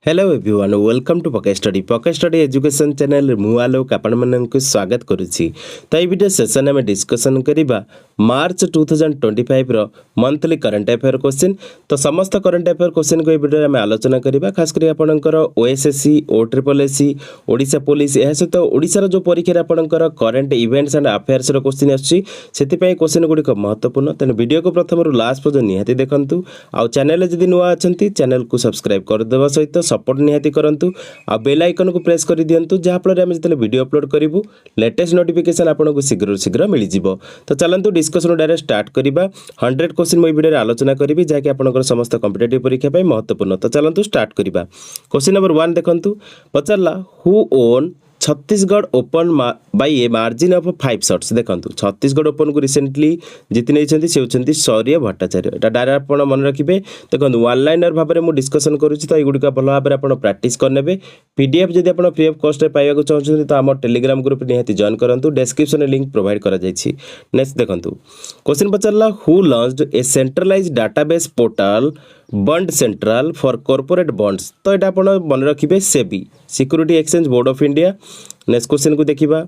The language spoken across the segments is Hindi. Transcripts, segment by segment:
Hello everyone welcome to pocket study education channel मु आलोक आपण मानक स्वागत करुच्ची। तो ये वीडियो सेशन में डिस्कसन करिबा मार्च 2025 रो मंथली करंट अफेयर क्वेश्चन। तो समस्त करंट अफेयर क्वेश्चन को ये वीडियो में आलोचना करिबा। खास करी आपनकर ओएसएससी OSSC ओडिशा पुलिस यह सहित ओडिशा जो परीक्षा आपनकर करंट इवेंट्स एंड अफेयर्स रो क्वेश्चन आछि सेति पय क्वेश्चन गुडी को महत्वपूर्ण। तेन वीडियो को प्रथम रु लास्ट पर्यंत निहाती देखंतु। आ चैनल जदि नुआ अछंती चैनल को सब्सक्राइब कर देबा सहित सपोर्ट निहाती करंतु। आ बेल आइकन को प्रेस कर दियंतु जहाँ फल आम जो वीडियो अपलोड करूँ लेटेस्ट नोटिफिकेशन आपको शीघ्र मिल जाव। तो चलतु डिस्कसन डायरेक्ट स्टार्ट करवा। 100 क्वेश्चन मुझे वीडियो आलोचना करी जहाँकि आपंकर समस्त कॉम्पिटिटिव परीक्षा महत्वपूर्ण। तो चलतु स्टार्ट करवा। क्वेश्चन नंबर 1 देखंतु पचारा who won Chhattisgarh open by a margin of 5 shots. देखंतु छत्तीसगढ़ ओपन को रिसेंटली जीति नहीं से होती शौर्य भट्टाचार्य। यहाँ डायरेक्ट आप मन रखिए। देखो वन लाइनर भाव में मुझे डिस्कसन करुच्ची तो युड़क भल भाव में आप प्राक्ट करने। पीडीएफ जब आप फ्री ऑफ कॉस्ट पाइबा चाहते तो आम टेलीग्राम ग्रुप निहाती जॉइन करूँ। डिस्क्रिप्शन में लिंक प्रोवाइड कर। नेक्स्ट देखंतु क्वेश्चन पचारा who launched a centralised database portal bond central for corporate bonds. तो यहाँ आप मन रखिए SEBI security exchange board of India. Next question को देखिबा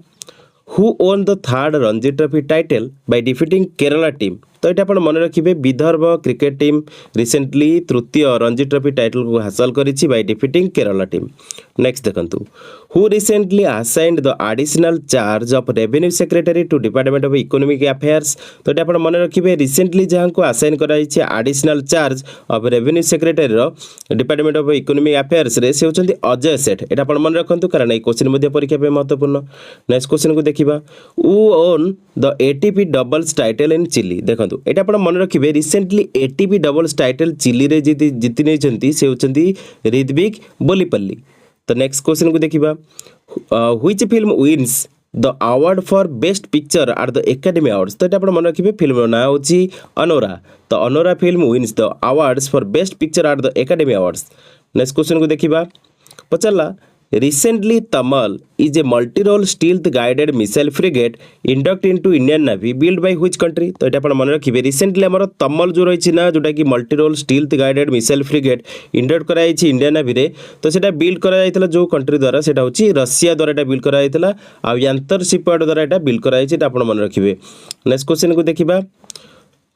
who won the third Ranji trophy title by defeating Kerala team. तो ये आप मन रखिए विदर्भ क्रिकेट टीम रिसेंटली तृतीय रणजी ट्रॉफी टाइटल को हासिल करिछि by defeating Kerala team. Next देखंतु who recently assigned the additional charge of revenue secretary to department of economic affairs. तो ये आप मन रखिए रिसेंटली जहाँ को असाइन कराइछि additional charge of revenue secretary रो डिपार्टमेंट ऑफ इकोनॉमिक अफेयर्स रे से होचंती अजय सेठ। ये आप मन रखंतु कारण ये क्वेश्चन मध्ये परीक्षा पे महत्वपूर्ण। नेक्स्ट क्वेश्चन को देखिबा who won the ATP doubles title in Chile. देखंतु एटा आपण मन रखिबे recently ATP doubles title Chile रे जीति नहीं से होचंती ऋत्विक बोलीपल्ली। तो नेक्स्ट क्वेश्चन को देखिबा which film wins the award for best picture are the academy Awards. तो ये आप मन रखिए फिल्म ना होची अनोरा। तो Anora film wins the awards for best picture are the academy awards. Next question को देखिबा पचारा recently Tamal is a multi role stealth guided missile frigate induct into Indian navy build by which country. तो ये मन रखिए रिसेंटली आमर तमल जो रही ना जोटा कि multi role stealth guided missile frigate induct कराई इंडियन नेवी रे। तो सेटा बिल्ड करा जो कंट्री द्वारा सेटा होची रशिया द्वारा एटा बिल्ड कराइला आ यांतर शिपयार्ड द्वारा एटा बिल्ड कराई एटा आपण मन रखिए। नेक्स्ट क्वेश्चन को देखिबा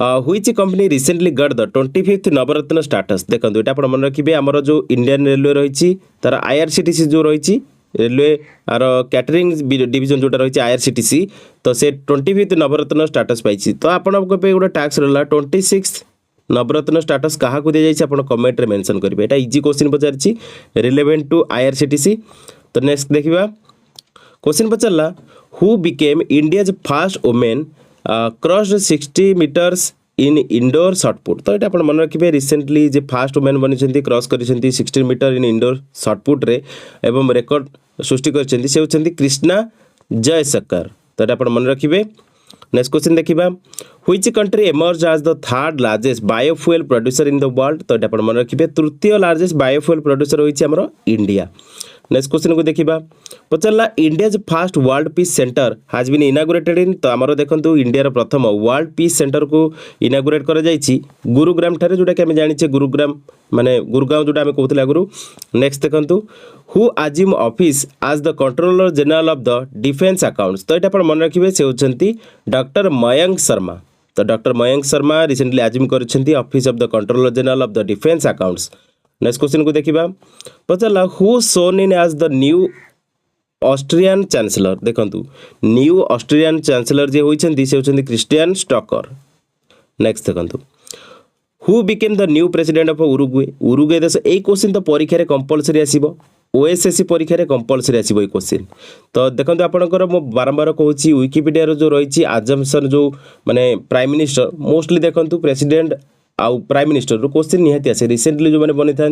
which company recently got the 25th Navratna status. देखो ये आप मन रखिए आमर जो इंडियन रेलवे रही तार आईआरसीटीसी जो रही रेलवे आर कैटरिंग डिविजन जोटा रही आईआरसीटीसी तो से 25th नवरत्न स्टाटस पाई। तो आपको गोटे टास्क रहा 26th नवरत्न स्टाटस क्या दी जाए कमेंट रे मेंशन करेंगे। यहाँ इजी क्वेश्चन पचारि रिलेवेंट टू आईआरसीटीसी। तो नेक्स्ट देखिए क्वेश्चन पचारा who became India's first women crossed 60 metres in indoor shot put. तो ये आप मन रखिए रिसेंटली जे फास्ट वुमेन बनी क्रॉस कर 60 मीटर इन इंडोर शॉटपुट रे एवं रेकर्ड सृष्टि कर से होती कृष्णा जयशंकर। तो ये आप मन रखिए। नेक्स्ट क्वेश्चन देखिबा which country emerge as the third largest biofuel producer in the world. तो ये आप मन रखिए तृतीय लार्जेस्ट बायोफ्यूल प्रोड्यूसर होइछि हमर इंडिया। नेक्स्ट क्वेश्चन को देखिबा पचारा India's first world peace centre has been inaugurated in. तो आमर देखंतु इंडिया रो प्रथम वर्ल्ड पीस सेंटर को इनागुरेट करा जायछि गुरुग्राम ठारे जोटा कि हम जानिछे गुरुग्राम माने गुरुगांव जोटा हम कहउतले आगुरु। नेक्स्ट देखंतु who assume office as the controller general of the defence accounts. तो ये मन रखिए से होचंती डॉक्टर मयंक शर्मा। तो doctor Mayank Sharma recently assume करछंती office of the controller general of the defence accounts. Next question को देखिबा पचारा who sworn in as the new Austrian chancellor. देखंतु न्यू ऑस्ट्रियन चांसलर जे होइछंती से होइछंती क्रिस्टियन स्टॉकर। नेक्स्ट देखंतु who became the new president of Uruguay. Uruguay देश ए क्वेश्चन तो परीक्षा रे कंपलसरी आसीबो ओएसएससी परीक्षा रे कंपलसरी आसीबो ए क्वेश्चन। तो देखंतु आपनकर मो बारंबार कहूची विकिपीडिया रो जो रहिछि अजम्पशन जो माने प्राइम मिनिस्टर मोस्टली देखंतु प्रेसिडेंट आउ प्राइम मिनिस्टर रो क्वेश्चन निहाती आसे रिसेंटली जो मैंने बनी था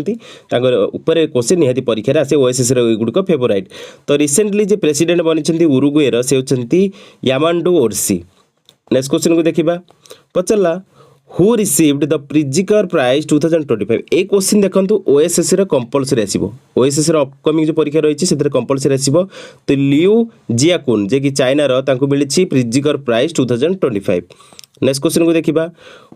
ऊपर क्वेश्चन निहाती परीक्षा आसे ओएसएससी गुड़िक फेवराइट। तो रिसेंटली जो प्रेसिडेंट बनी उरुग्वे से होती यामांडू ओर्सी। नेक्स्ट क्वेश्चन को देखिबा पचारा who received the Pritzker prize 2025। ए क्वेश्चन देखंतु ओएसएससी रे कंपलसरी आसीबो ओएसएससी रे अपकमिंग जो परीक्षा रही है कंपलसरी आसीबो। तो लियू जियाकुन जे कि चाइना रो तांको मिलिछि प्रिजिकर प्राइज 2025। नेक्स्ट क्वेश्चन को देखिबा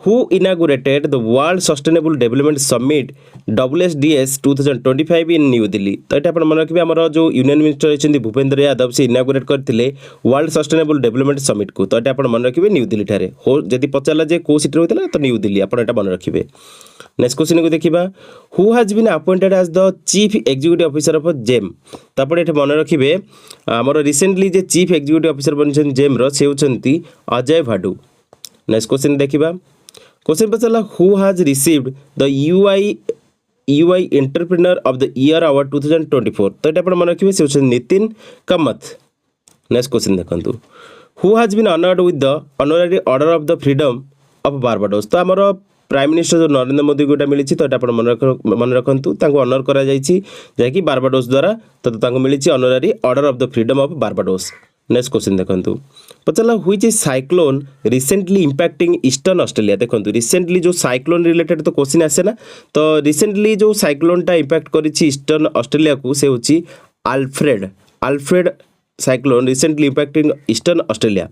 who inaugurated the world sustainable development summit WSDS 2025 in new Delhi. तो ये अपन मन रखिबे हमर जो यूनियन मिनिस्टर होइछन्ती भूपेंद्र यादव से इनागुरेट करथिले वर्ल्ड सस्टेनेबल डेवलपमेंट समिट को। तो ये अपन मन रखिबे न्यू दिल्ली ठारे हो जदी पचारला जे को सिटी होइतला तो न्यू दिल्ली अपन एटा मन रखिबे। नेक्स्ट क्वेश्चन को देखिबा who has been appointed as the chief executive officer of GeM. तापर एठे मन रखिबे हमर रिसेंटली जे चीफ एग्जीक्यूटिव ऑफिसर बनिछन जेम रो से होछन्ती अजय भाडू। नेक्स्ट क्वेश्चन देखिबा क्वेश्चन पचारला who has received the EY entrepreneur of the year award 2024। तो ये अपन मन रखिबे से होछन नितिन कामत। नेक्स्ट क्वेश्चन देखंतु who has been honoured with the honorary order of the freedom of Barbados. तो हमर प्राइम मिनिस्टर जो नरेंद्र मोदी गोटा मिली तो ये अपन मन रखंतु तांको ऑनर करा जायछि जाकि बारबाडोस द्वारा तो तांको मिली honorary order of the freedom of Barbados. Next question देखंतु पचारला which is cyclone recently impacting eastern Australia. देखंतु रिसेंटली जो साइक्लोन रिलेटेड तो क्वेश्चन आसे ना तो रिसेंटली जो साइक्लोनटा इंपैक्ट करिछि ईस्टर्न ऑस्ट्रेलिया को से होछि Alfred cyclone recently impacting eastern Australia.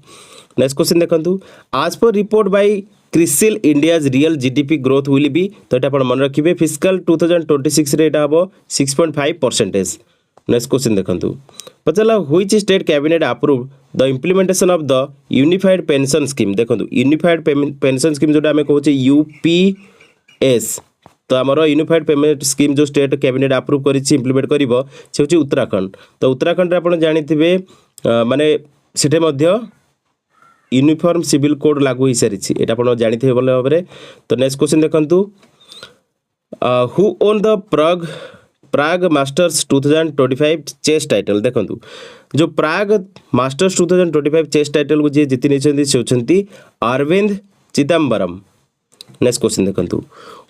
Next question देखंतु as per report by CRISIL India's real GDP growth will be. तो ये अपन मन रखिबे फिस्कल 2026 रे एटा हबो 6.5%। नेक्स्ट क्वेश्चन देखंतु पचारला which state cabinet approve the implementation of the unified pension scheme. देखंतु यूनिफाइड पेंशन स्कीम जोटा हमें कहूचे यूपीएस। तो आमर यूनिफाइड पेमेंट स्कीम जो स्टेट कैबिनेट अप्रूव करिछि इंप्लीमेंट करिवो से होछि उत्तराखंड। तो उत्तराखंड रे आपण जानिथिबे माने सेठे मध्य यूनिफॉर्म सिविल कोड लागू हो सारी एटा आपण जानिथिबे भल भाबरे। तो नेक्स्ट क्वेश्चन देखंतु who won the Prague masters 2025 chess title. देखंतु जो प्राग मास्टर्स 2025 चेस टाइटल को जे जीति नेछन्ती से होछन्ती अरविंद चिदम्बरम। नेक्स्ट क्वेश्चन देखंतु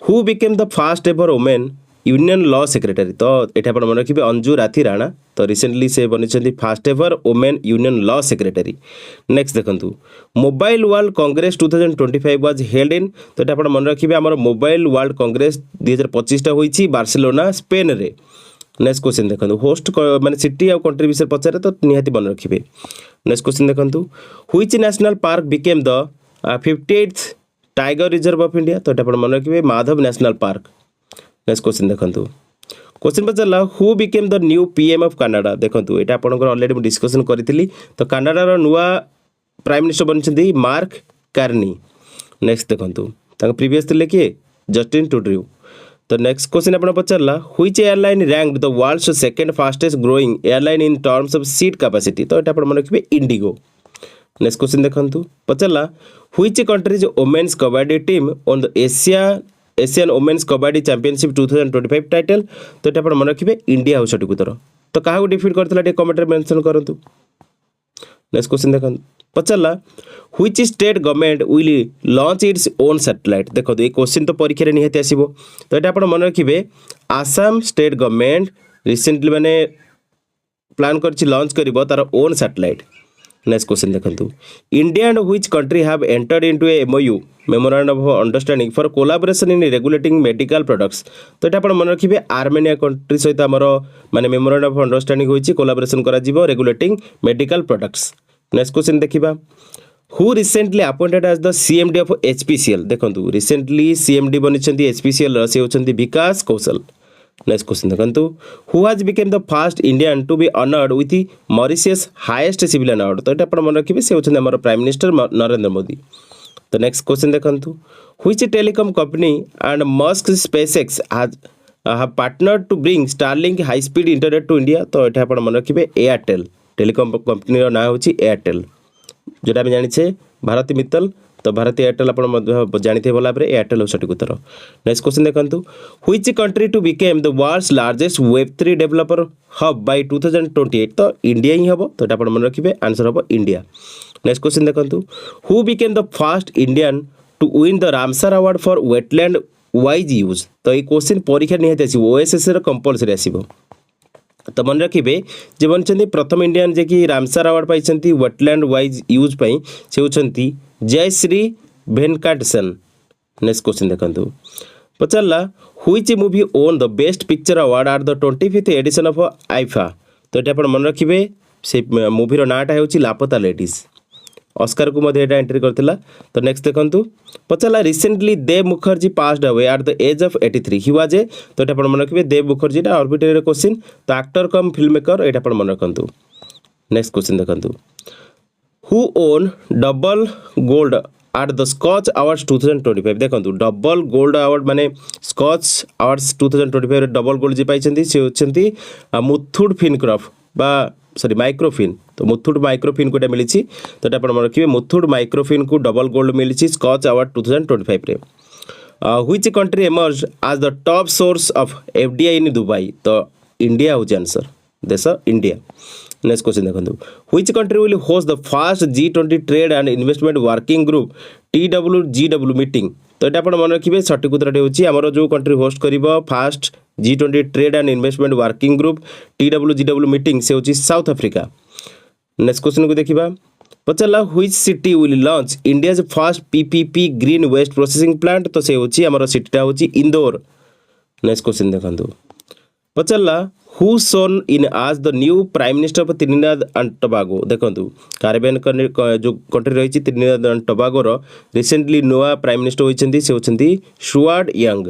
who became the first ever women union law secretary. तो ये अपन मन रखिबे अंजू राथी राणा। तो रिसेंटली से बनिछन्ती first ever women union law secretary. Next देखंतु mobile world congress 2025 was held in. तो ये अपन मन रखिबे हमर मोबाइल वर्ल्ड कांग्रेस 2025 टा होईछि बार्सिलोना स्पेन रे। नेक्स्ट क्वेश्चन देखंतु होस्ट माने सिटी और कंट्री विषय पचारे तो निहाती मन रखिबे। नेक्स्ट क्वेश्चन देखंतु which national park became the 58th tiger reserve of India. तो ये अपन मन रखिबे Madhav national park. Next question देखंतु क्वेश्चन पचारला who became the new PM of Canada. देखंतु एटा आपनकर ऑलरेडी मैं डिस्कशन करिथिली। तो कनाडा रो नुवा प्राइम मिनिस्टर बनिछन्ती मार्क कार्नी। नेक्स्ट देखंतु तांका प्रीवियस थिले के जस्टिन ट्रूडेau। तो नेक्स्ट क्वेश्चन आपण पचारला which airline ranked the world's second fastest growing airline in terms of seat capacity. तो एटा आपण मन रखिबे इंडिगो। नेक्स्ट क्वेश्चन देखंतु पचारला which country's women's kabaddi team won the Asian women's kabaddi championship 2025 title. तो ये अपन मन रखिबे इंडिया हो सटिक उत्तर। तो काहा डिफीट करथला टे कमेंट रे मेंशन करंतु। नेक्स्ट क्वेश्चन देखन पचारला which state government will launch its own satellite. देखो ये क्वेश्चन तो परीक्षा रे निहते आसीबो। तो ये अपन मन रखिबे आसाम स्टेट गवर्नमेंट रिसेंटली माने प्लान करछि लॉन्च करिवो तार ओन सैटेलाइट। नेक्स्ट क्वेश्चन देखंतु India and which country have entered into A MOU memorandum of understanding for collaboration in regulating medical products. तो ये अपन मन रखिबे आर्मेनिया कंट्री सहित हमर माने मेमोरेंडम ऑफ अंडरस्टैंडिंग होइछि कोलैबोरेशन करा जिवो regulating medical products. Next question देखिबा who recently appointed as the CMD of HPCL. देखंतु रिसेंटली सीएमडी बनिछन्ती एचपीसीएल से होछन्ती विकास कौशल। नेक्स्ट क्वेश्चन देखंतु who has become the first Indian to be honoured with Mauritius highest civilian award. तो ये अपन मन रखिबे से होछन्ती हमर प्राइम मिनिस्टर नरेंद्र मोदी। तो नेक्स्ट क्वेश्चन देखंतु which telecom company and Musk SpaceX have partnered to bring Starlink high speed internet to India. तो ये अपन मन रखिबे एयरटेल। टेलीकॉम कंपनी रो नाम होछि एयरटेल जोटा हम जानिछे भारती मित्तल। तो भारतीय एयरटेल आप जानते भला भाव एयरटेल सठिक उत्तर। नेक्स्ट क्वेश्चन देखंतु which country to became the world's largest वेब3 डेवलपर हब बाय 2028। तो इंडिया ही हम। तो ये मन रखिए आंसर हम इंडिया। नेक्स्ट क्वेश्चन देखंतु who became the first Indian to win the Ramsar award for wetland wise use. तो ये क्वेश्चन परीक्षा निहाती आसीबो ओएसएससी रो कंपलसरी आसीबो। तो मन रखिए जे बनछन्ती प्रथम इंडियन जे कि रामसर अवार्ड पाइछन्ती वेटलैंड वाइज यूज पई से होछन्ती जयश्री वेंकटेशन। नेक्स्ट क्वेश्चन देखंतु पचारला which movie won the best picture award at the 25th edition of IIFA. तो ये अपन मन रखिए से मूवी रो नाटा होछि लापता लेडीज। ऑस्कर को मध्य एटा एंट्री करथिला। तो नेक्स्ट देखंतु पचाला recently Deb Mukherjee passed away at the age of 83 he was a. तो एटा आपण मन रखिबे देव मुखर्जी एटा आर्बिट्रेरी क्वेश्चन। तो एक्टर कम फिल्म मेकर एटा आपण मन रखंतु। नेक्स्ट क्वेश्चन देखंतु who won double gold at the SKOCH awards 2025 देखंतु डबल गोल्ड अवार्ड माने स्कॉच अवार्ड्स 2025 रे डबल गोल्ड जे पाइछंती से होछंती मुथुट फिनक्रॉफ बा सॉरी माइक्रोफिन। तो मुथुट माइक्रोफिन को मिली। तो ये आप रखिए मुथुट माइक्रोफिन को डबल गोल्ड मिली स्कॉच अवार्ड 2025 रे। Which country emerge as the top source of FDI in Dubai. तो इंडिया हो आंसर देश इंडिया। नेक्स्ट क्वेश्चन देखो which country will host the first G20 trade and investment working group TWGW meeting. तो ये आप मन रखिए सठिक उत्तर होची हमर जो कंट्री होस्ट करिवो first G20 trade and investment working group TWGW meeting से होची साउथ अफ्रीका। नेक्स्ट क्वेश्चन को देखिबा पचला which city will launch India's first PPP green waste processing plant. तो से होची हमर सिटीटा होची इंदौर। नेक्स्ट क्वेश्चन देखंतु पचला who sworn in as the new prime minister of Trinidad and Tobago. देखंतु कैरिबियन जो कंट्री रही त्रिनिदाद एंड टोबागो रो रिसेंटली नोआ प्राइम मिनिस्टर होइछंती से होछंती स्टुअर्ट यंग।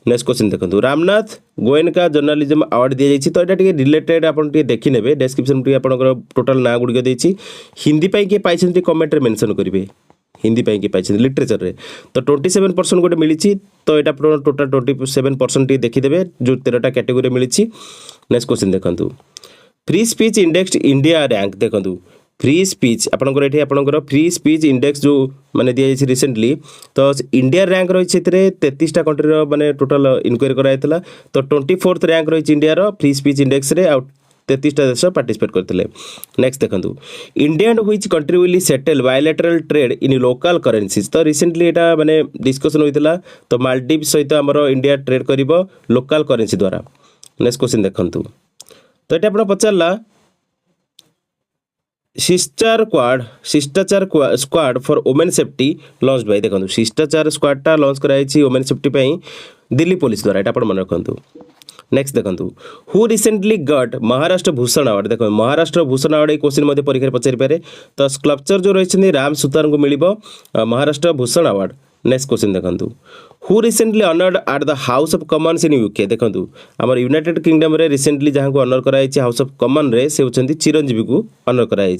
नेक्स्ट क्वेश्चन देखो रामनाथ गोयनका जर्नलिज्म अवार्ड दी जाइए। तो ये रिलेटेड आपन देखी ने डेस्क्रिप्शन आपंकर टोटाल ना गुड़िक देती हिंदी किए पाई कमेंट रे मेंशन करेंगे हिंदी किए पाई लिटरेचर रे। तो 27% गोटे मिली। तो यहाँ टोटाल 27% देखीदे जो 13टा कैटेगोरी मिली। नेक्स्ट क्वेश्चन देखो free speech index India rank देखो फ्री स्पीच आपंकर ये आपंकर फ्री स्पीच इंडेक्स जो माने दिया जाइए रिसेंटली। तो इंडिया रैंक रही 33टा कंट्री माने टोटाल इनक्वारी कराइला। तो 24th रैंक रही इंडिया फ्री स्पीच इंडेक्स रे आउट 33टा देश पार्टिसिपेट करते। नेक्स्ट देखो India and which country will settle bilateral trade in local currencies. तो रिसेंटली एटा माने डिस्कशन होइतिला। तो मालदीव सहित हमर इंडिया ट्रेड करिवो लोकल करेन्सी द्वारा। नेक्स्ट क्वेश्चन देखो तो ये आप पचारा Shishtachar squad for women safety launch by देखो शिष्टाचार स्क्वाडटा लॉन्च कराई वुमेन सेफ्टी दिल्ली पुलिस द्वारा यहाँ मन रखु। नेक्स्ट देखो who recently got Maharashtra Bhushan award. देखो महाराष्ट्र भूषण अवार्ड क्वेश्चन परीक्षा पचारि पारे। तो स्कल्पचर जो रही राम सुतार को मिल Maharashtra Bhushan award. Next question देखो who recently honoured at the House of Commons in UK. देखो आम यूनाइटेड किंगडम रे रिसेंटली जहाँ को ऑनर कराई हाउस ऑफ कॉमन रे से होचंती चिरंजीवी को ऑनर कराई।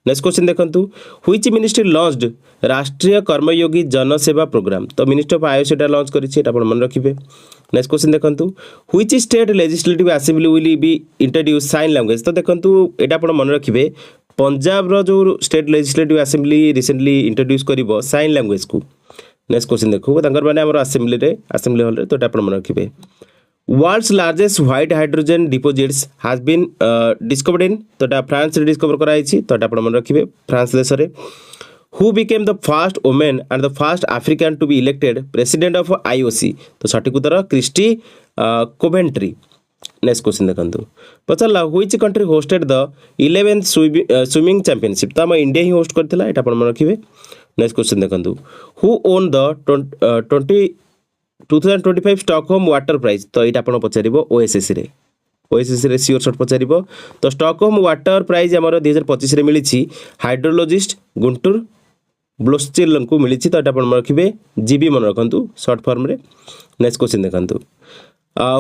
नेक्स्ट क्वेश्चन देखो व्हिच मिनिस्ट्री लॉन्च्ड राष्ट्रीय कर्मयोगी जनसेवा प्रोग्राम। तो ministry of Ayush Etah launch करिछि एटा मन रखिबे। नेक्स्ट क्वेश्चन देखो which state legislative assembly will be introduce sign language. तो देखो एटा अपन मन रखिबे पंजाब रो जो state legislative assembly recently introduce करिवो साइन लैंग्वेज को। नेक्स्ट क्वेश्चन देखो माने हमर असेंबली हॉल रे। तो एटा अपन मन रखिबे world's largest white hydrogen deposits has been discovered in. तो एटा फ्रांस रे डिस्कवर कराई। तो एटा अपन मन रखिबे फ्रांस देश रे। Who became the first women and the first African to be elected president of IOC। तो सठिक उत्तर क्रिस्टी कोवेंट्री। नेक्स्ट क्वेश्चन देखो पचारा which country hosted the 11th swimming championship. तो आम इंडिया ही होस्ट करथिला एटा अपन मन रखिबे। नेक्स्ट क्वेश्चन देखो who won the 2025 Stockholm water prize. तो यहाँ आप पचार OSSC रे सियोर सर्ट पचार। तो स्टॉकहोम वाटर प्राइज आमर 2025 रे मिली हाइड्रोलॉजिस्ट गुंटूर ब्लोस्चिल को मिली। तो यहाँ मन रखिए GB मन रखु सर्ट फॉर्म रे। नेक्स्ट क्वेश्चन देखो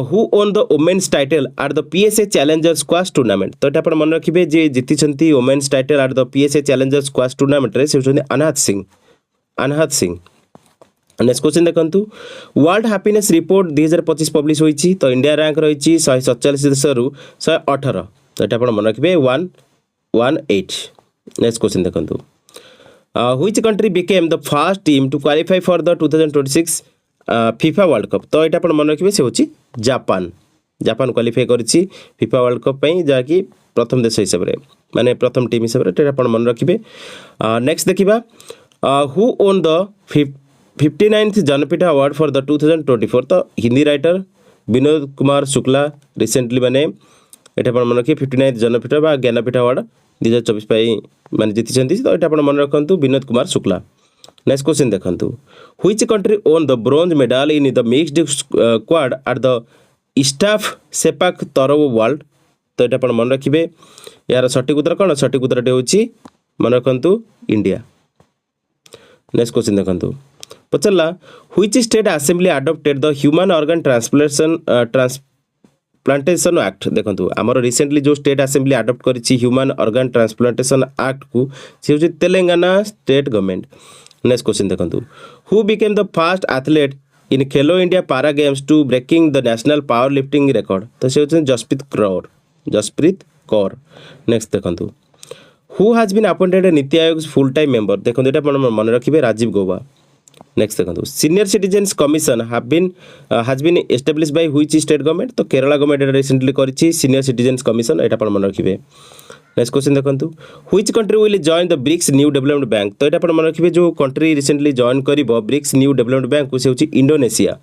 who won the women's title at the PSA challenger squash tournament. तो यहाँ मन रखिए जे जीति women's title at the PSA challenger squash tournament रे से अनाहत सिंह। नेक्स्ट क्वेश्चन देखो वर्ल्ड हैप्पीनेस रिपोर्ट 2025 पब्लिश होई। तो इंडिया रैंक रही 147 देश रु 118। तो यहाँ मन रखिए 118। नेक्स्ट क्वेश्चन देखो which country became the first team to qualify for the 2026 FIFA world cup. तो यहाँ मन रखिए से होची जापान क्वालिफाई करिछि FIFA वर्ल्ड कप पई जाकि प्रथम देश हिसाब रे माने प्रथम टीम हिसाब रे अपन मन रखिए। नेक्स्ट देखिबा who won the 59th Jnanpith award for the 2024। तो हिंदी राइटर विनोद कुमार शुक्ला रिसेंटली माने एटा अपन मन रखिए 59th जनपीठ बा ज्ञानपीठ अवार्ड 2024 पाई माने जीति। तो एटा अपन मन रखंतु विनोद कुमार शुक्ला। नेक्स्ट क्वेश्चन देखंतु which country won the bronze medal in the mixed squad at the ISTAF sepak takraw world. तो एटा अपन मन रखिए यार सठिक उत्तर कौन सठिक उत्तर होची मन रखु इंडिया। नेक्स्ट क्वेश्चन देखंतु पचरला which state assembly adopted the human organ transplantation act. देखंतु हमर रिसेंटली जो स्टेट असेंबली अडॉप्ट करिछि ह्यूमन ऑर्गन ट्रांसप्लांटेशन एक्ट को से होछि Telangana state government. Next question देखंतु who became the first athlete in Khelo India para games to breaking the national powerlifting record. तो से होछि जसप्रीत कौर। नेक्स्ट देखंतु who has been appointed NITI Aayog full time member. देखो ये मन रखिए राजीव गौबा। नेक्स्ट देखो senior citizens commission has been establish by which state government. तो केरला गवर्नमेंट रिसेंटली करिछि सीनियर सिटीजन्स कमिशन एटा मन रखिए। नेक्स्ट क्वेश्चन देखो which country will join the BRICS new development bank. तो ये मन रखिए जो कंट्री रिसेंटली जॉइन करिवो ब्रिक्स न्यू डेवलपमेंट बैंक को से होछि इंडोनेशिया।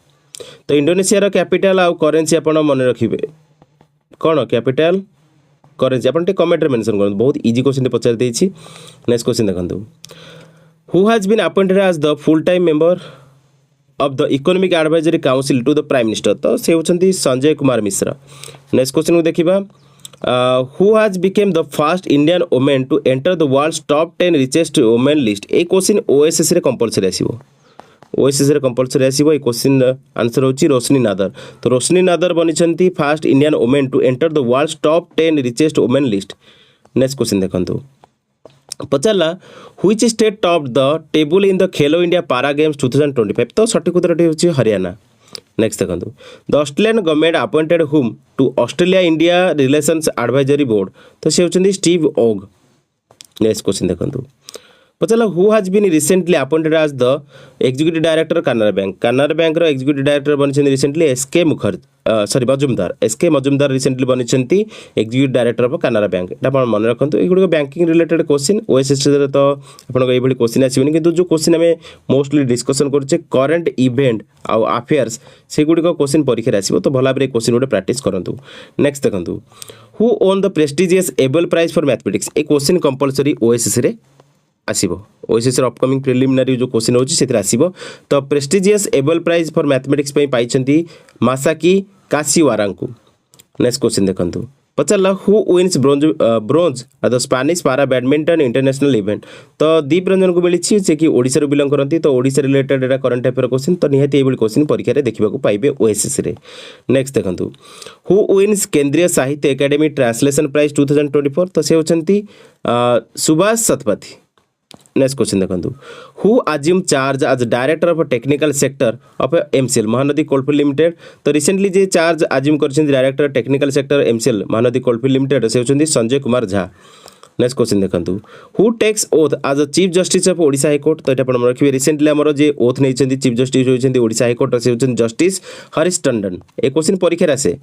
तो इंडोनेशिया रो कैपिटल आ करेंसी आपण मन रखिए कौन कैपिटल करेंसी अपन कमेंट मेंशन कर बहुत इजी क्वेश्चन पचार देछि। नेक्स्ट क्वेश्चन देखंतु who has been appointed as the full time member of the economic advisory council to the prime minister. तो से होछंती संजय कुमार मिश्रा। नेक्स्ट क्वेश्चन को देखिबा who has become the first Indian women to enter the world's top 10 richest women list. ए क्वेश्चन ओएसएससी रे कंपलसरी आसीबो ओएसएससी रे कंपलसरी आसीबो। ए क्वेश्चन आंसर होची रोशनी नादर। तो रोशनी नादर बनिछंती first Indian women to enter the world's top 10 richest women list. Next question देखंतु पचारला which state top the table in the Khelo India para games 2025। तो सठिक उत्तरटी होची हरियाणा। नेक्स्ट देखंतु the Australian government appointed whom to Australia India relations advisory board. तो से होचंदी स्टीव ओग। नेक्स्ट क्वेश्चन देखंतु पचारला who has been recently appointed as the executive director Canara bank. Canara bank रो एग्जीक्यूटिव डायरेक्टर बनिछन्ती recently Majumdar S K Majumdar recently बनिछन्ती executive director of Canara bank. एटा मन रखंतु एगुडो बैंकिंग रिलेटेड क्वेश्चन ओएसएससी रे तो आपन एभली क्वेश्चन आसीबनी किंतु जो क्वेश्चन हमें मोस्टली डिस्कशन करछे करंट इवेंट आ अफेयर्स से गुडी को क्वेश्चन परीक्षा आसीबो। तो भला बरे क्वेश्चन गुडे प्रैक्टिस करंतु। नेक्स्ट देखंतु who won the prestigious Abel prize for mathematics. ए क्वेश्चन कंपलसरी ओएसएससी रे आसीबो ओएसएससी अपकमिंग प्रिलिमिनरी जो क्वेश्चन होची सेतिर आसीबो। तो prestigious Abel prize for mathematics पई पाइछंती मासाकी काशीवारांकु। नेक्स्ट क्वेश्चन देखंतु पचारला who wins bronze the Spanish para badminton international event. तो दीप रंजन को मिली से कि ओडिसा रो बिलोंग करंती। तो ओडिसा रिलेटेड एटा करंट अफेयर क्वेश्चन। तो निहाती एबल क्वेश्चन परीक्षा रे देखिबा को पाइबे ओएसएससी रे। नेक्स्ट देखंतु हु विन्स केंद्रीय साहित्य एकेडमी ट्रांसलेशन प्राइज 2024। तो से होचंती सुभाष सतपथी। नेक्स्ट क्वेश्चन देखंतु who assume charge as director of technical sector of MCL Mahanadi coalfield limited. तो रिसेंटली जे चार्ज अज्यूम करछन director technical sector MCL Mahanadi coalfield limited से होचंदी संजय कुमार झा। नेक्स्ट क्वेश्चन देखंतु who takes oath as a chief justice of Odisha high court. तो एटा अपन रखिबे रिसेंटली हमर जे ओथ नेइछंदी चीफ जस्टिस होइछंदी ओडिशा हाई कोर्ट से होचंदी जस्टिस हरीश टंडन। ए क्वेश्चन परीक्षा रे आसे।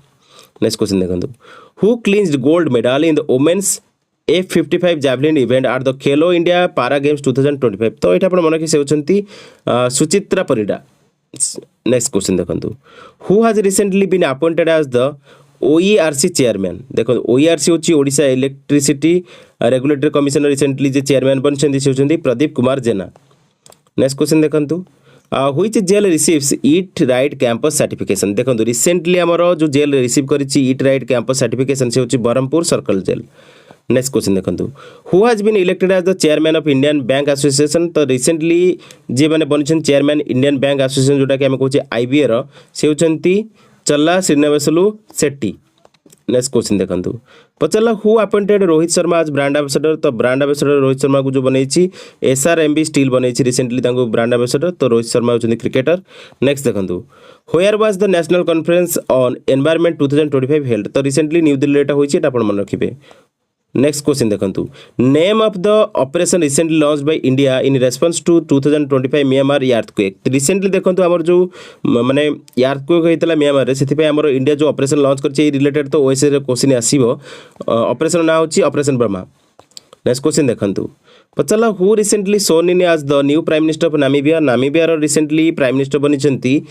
नेक्स्ट क्वेश्चन देखंतु who clinched gold medal in the women's F55 javelin event at the Khelo India para games 2025। तो ये मन रखी से होचंती सुचित्रा परिडा। नेक्स्ट क्वेश्चन देखंतु who has recently been appointed as the OERC chairman. देखो OERC होची Odisha electricity regulatory commission recently जे चेयरमैन बनछंती से होचंती प्रदीप कुमार जेना। नेक्स्ट क्वेश्चन देखंतु which jail receives eat right campus certification. देखो रिसेंटली हमरो जो जेल रिसीव करिछि ईट राइट कैंपस सर्टिफिकेशन से होची Berhampur circle jail. Next question देखंतु who has been elected as the chairman of Indian bank association. तो रिसेंटली जे माने बनिछन चेयरमैन इंडियन बैंक एसोसिएशन जोटा कि हम कहूचे आईबीए रो से होचंती चल्ला श्रीनिवासलु शेट्टी। नेक्स्ट क्वेश्चन देखंतु पचला who appointed Rohit Sharma as brand ambassador. तो ब्रांड एम्बेसडर रोहित शर्मा को जो बनैछि एसआरएमबी स्टील बनैछि रिसेंटली तांको ब्रांड एम्बेसडर। तो रोहित शर्मा होचंती क्रिकेटर। नेक्स्ट देखंतु where was the national conference on environment 2025 held. तो रिसेंटली न्यू दिल्ली एटा होइछि एटा आपण मन रखिबे। नेक्स्ट क्वेश्चन देखंतु name of the operation recently launch by India in response to 2025 Myanmar earthquake. Recently देखंतु हमर जो माने अर्थक्वेक होइतला म्यांमार रे सेति पे हमर इंडिया जो ऑपरेशन लॉन्च करछि रिलेटेड। तो ओएसए रे क्वेश्चन आसीबो ऑपरेशन ना होछि ऑपरेशन ब्रह्मा। नेक्स्ट क्वेश्चन देखंतु पचला who recently sworn in as the new prime minister of Namibia. Namibia रो रिसेंटली प्राइम मिनिस्टर बनिछंती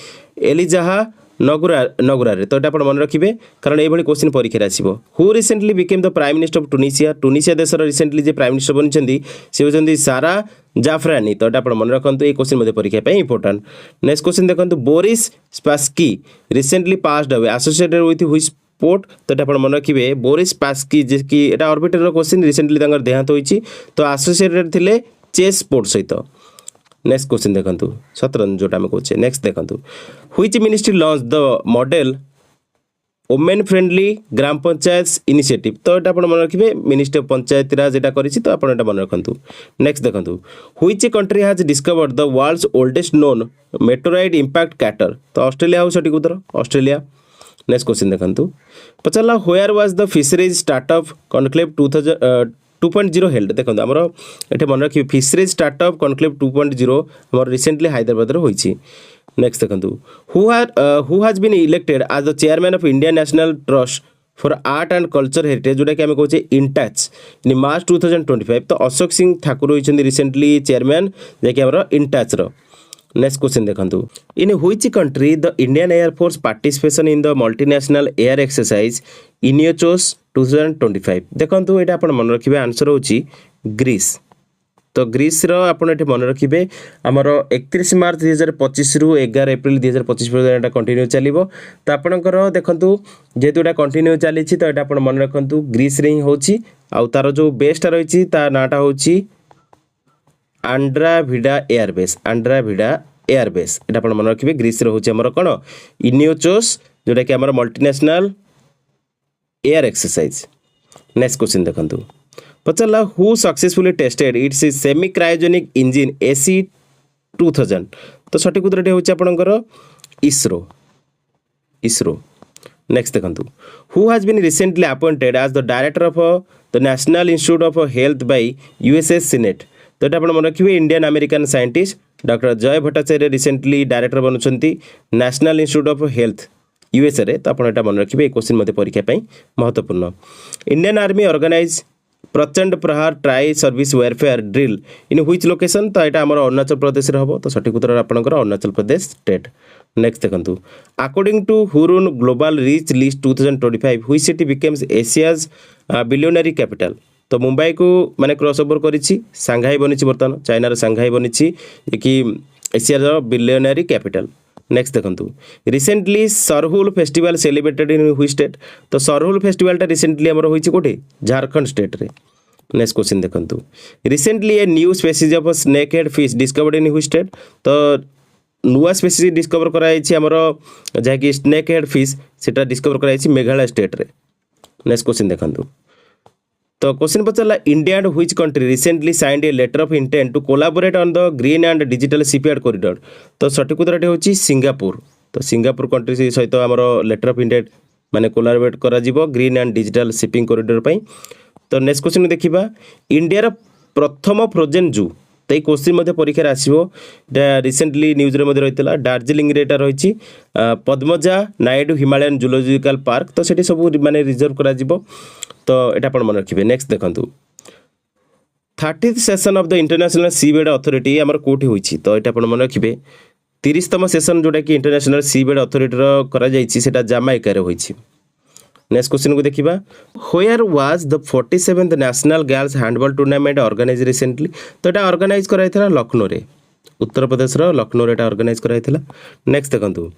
एलिजाहा नगुरारे। तो ये मन रखिए कारण ये क्वेश्चन परीक्षा आसो। Who recently became the prime minister of Tunisia. Tunisia देशर रिसेंटली जे प्राइम मिनिस्टर बनी से होती सारा जाफरानी। तो ये मन रखु ये क्वेश्चन परीक्षा इंपोर्टेंट। नेक्स्ट क्वेश्चन देखो Boris Spassky recently passed away associated with which port तो ये आप मन रखिए बोरिस पास्की जे कि एटा ऑर्बिटर क्वेश्चन रिसेंटली देहांत होती तो एसोसिएटेड थे चेस पोर्ट सहित। नेक्स्ट क्वेश्चन देखंतु शतरंज जोटा आम कहे। नेक्स्ट देखंतु which ministry launch the model women friendly gram panchayat initiative तो ये आप मन रखिए मिनिस्ट्री ऑफ पंचायत राज एटा करिछि तो आप मन रखंतु। नेक्स्ट देखंतु which country has discovered the world's oldest known meteorite impact crater तो ऑस्ट्रेलिया हो सटीक उत्तर ऑस्ट्रेलिया। नेक्स्ट क्वेश्चन देखंतु पचाला where was the fisheries startup conclave 2.0 held देखो आमर ये मन रखिए फिशरीज स्टार्टअप कॉन्क्लेव 2.0 आमर रिसेंटली हैदराबाद होइछि। नेक्स्ट देखंतु who has been elected as the chairman of India national trust for art and culture heritage जोटा कि आम कहे इंटाच इन मार्च 2025 तो अशोक सिंह ठाकुर होइछन्ती रिसेंटली चेयरमैन जैकि आमर इंटाच रो। नेक्स्ट क्वेश्चन देखंतु in which country the Indian air force participation in the multinational air exercise Iniochos 2025 देखंतु एटा आपण मन रखिबे आंसर होची ग्रीस तो ग्रीस रो आपण एटे मन रखिबे हमर 31 मार्च 2025 रु 11 एप्रिल 2025 पर्यंत एटा कंटिन्यू चलिबो तो आपणकर देखंतु जेतु एटा कंटिन्यू चलीछि तो एटा आपण मन रखंतु ग्रीस रे ही होची आ तार जो बेस्टा रहिछि ता नाटा होची आंड्राभिडा एयरबेस आंड्राभिडा एयरबेस एटा आपण मन रखिबे ग्रीस रे होची हमर कोन इनियोचोस जोटा कि हमर multinational air exercise. Next question देखंतु पचाला who successfully tested its semi cryogenic engine AC 2000 तो सठिक उत्तर होची आपणकर इसरो इसरो। नेक्स्ट देखंतु who has been recently appointed as the director of the national institute of health by USS senate तो ये मन रखिए Indian American scientist doctor Jay Bhattacharya recently director बनुछंती national institute of health USA रे तो आपन एटा मन रखिए क्वेश्चन मते परीक्षा पई महत्वपूर्ण। इंडियन आर्मी ऑर्गेनाइज प्रचंड प्रहार tri service welfare drill in which location तो यहाँ आम अरुणाचल प्रदेश रे हबो तो सठिक उत्तर आपनकर अरुणाचल प्रदेश स्टेट। नेक्स्ट देखंतु according to Hurun global rich list 2025 which city becomes Asia's billionaire capital तो मुंबई को माने क्रॉस ओवर करिछि सांघाई बनिछि बर्तमान चाइना रो सांघाई बनिछि कि एशिया बिलियनरी कैपिटल। नेक्स्ट देखंतु recently Sarhul festival celebrated in which state तो सरहुल फेस्टिवल रिसेंटली हमर होइछि कोठे झारखंड स्टेट रे। नेक्स्ट क्वेश्चन देखंतु recently a new species of snake head fish discovered in which state तो नुआ स्पेसीज डिस्कवर कराइछि हमर जाकि स्नेक हेड फिश सेटा डिस्कवर कराइछि मेघालय स्टेट रे। नेक्स्ट क्वेश्चन देखंतु तो क्वेश्चन पचाला India and which country recently signed a letter of intent to collaborate on the green and digital shipyard corridor तो सठिक उत्तर होची सिंगापुर तो सिंगापुर कंट्री सहित हमर लेटर ऑफ इंटेंट माने कोलाबोरेट करा जिवो green and digital shipping corridor पई। तो नेक्स्ट क्वेश्चन देखिबा इंडिया प्रथम फ्रोजेन जू तो ये क्वेश्चन मध्य परीक्षा आसो रिसेंटली न्यूज रे रही दार्जिलिंग रे एटा रही Padmaja Naidu Himalayan zoological park तो सेठी सब माने रिजर्व करा जिवो तो एटा आपण मन रखिबे। नेक्स्ट देखंतु 30th session of the international seabed authority हमर कोठी होईछि तो एटा आपण मन रखिबे 30तम सेशन जोटा कि इंटरनेशनल सीबेड अथॉरिटी रो करा जाईछि सेटा जामाइका रे होईछि। नेक्स्ट क्वेश्चन को देखिबा where was the 47th national girls handball tournament organize recently तो एटा ऑर्गेनाइज कराइथला लखनऊ रे उत्तर प्रदेश रो लखनऊ रे एटा ऑर्गेनाइज कराइथला। नेक्स्ट देखंतु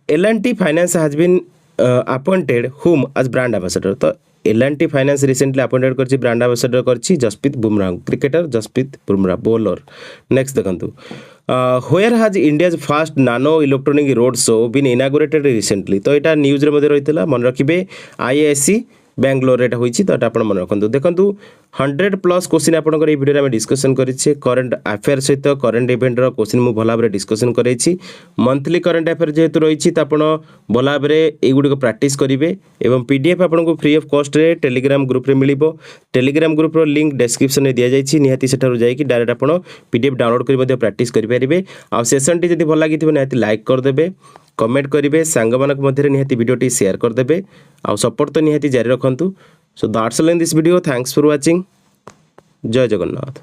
L&T finance has been appointed whom as brand ambassador तो L&T फाइनेंस रिसेंटली अपॉइंटेड करछि ब्रांड एम्बेसडर करछि Jasprit Bumrah cricketer Jasprit Bumrah bowler. Next देखंतु where has India's first nano electronic road show been inaugurated recently तो यहाँ न्यूज रे मध्य रही मन रखिए IISc बेंगलोर एटा होईछि तो एटा आपण मन रखंतु। देखंतु 100+ क्वेश्चन आपनकर ए वीडियो में डिस्कशन करिछि करंट अफेयर सहित करंट इवेंट रो क्वेश्चन मु भला भाबरे डिस्कशन करैछि मंथली करंट अफेयर जेहेतु रहिछि त आपण भला भाबरे ए गुडी को प्रैक्टिस करिवे एवं PDF आपनको फ्री ऑफ कॉस्ट रे टेलीग्राम ग्रुप रे मिलिबो टेलीग्राम ग्रुप रो लिंक डिस्क्रिप्शन रे दिया जाइछि निहाती सेठारु जाई कि डायरेक्ट आपण PDF डाउनलोड करि मध्ये प्रैक्टिस करि परिबे आ सेशन टी जदि भल लागिथिबो निहाती लाइक कर देबे कमेंट करेंगे सांगमानक मध्य निहाती वीडियोटी शेयर करदे आउ सपोर्ट तो निहाती जारी रखंतु। So that's all in this video thanks for watching जय जगन्नाथ।